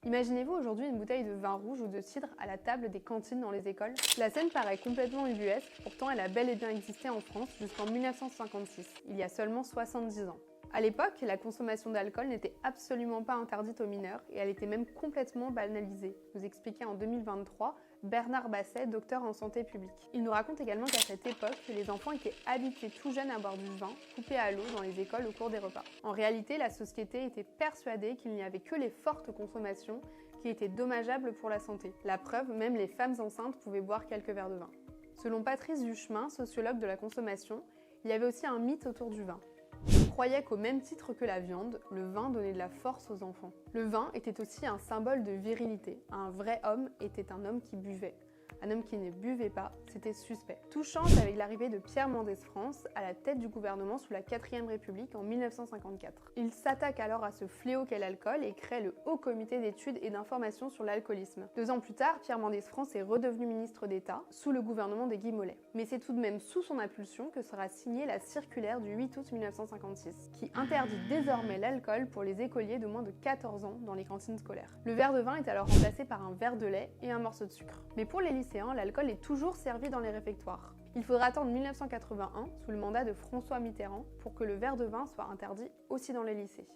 Imaginez-vous aujourd'hui une bouteille de vin rouge ou de cidre à la table des cantines dans les écoles. La scène paraît complètement ubuesque, pourtant elle a bel et bien existé en France jusqu'en 1956, il y a seulement 70 ans. À l'époque, la consommation d'alcool n'était absolument pas interdite aux mineurs et elle était même complètement banalisée, nous expliquait en 2023 Bernard Basset, docteur en santé publique. Il nous raconte également qu'à cette époque, les enfants étaient habitués tout jeunes à boire du vin, coupé à l'eau dans les écoles au cours des repas. En réalité, la société était persuadée qu'il n'y avait que les fortes consommations qui étaient dommageables pour la santé. La preuve, même les femmes enceintes pouvaient boire quelques verres de vin. Selon Patrice Duchemin, sociologue de la consommation, il y avait aussi un mythe autour du vin. On croyait qu'au même titre que la viande, le vin donnait de la force aux enfants. Le vin était aussi un symbole de virilité. Un vrai homme était un homme qui buvait. Un homme qui ne buvait pas, c'était suspect. Tout change avec l'arrivée de Pierre Mendès France à la tête du gouvernement sous la 4ème République en 1954. Il s'attaque alors à ce fléau qu'est l'alcool et crée le Haut Comité d'études et d'information sur l'alcoolisme. 2 ans plus tard, Pierre Mendès France est redevenu ministre d'État sous le gouvernement de Guy Mollet. Mais c'est tout de même sous son impulsion que sera signée la circulaire du 8 août 1956, qui interdit désormais l'alcool pour les écoliers de moins de 14 ans dans les cantines scolaires. Le verre de vin est alors remplacé par un verre de lait et un morceau de sucre. Mais pour les lycéens, l'alcool est toujours servi dans les réfectoires. Il faudra attendre 1981, sous le mandat de François Mitterrand, pour que le verre de vin soit interdit aussi dans les lycées.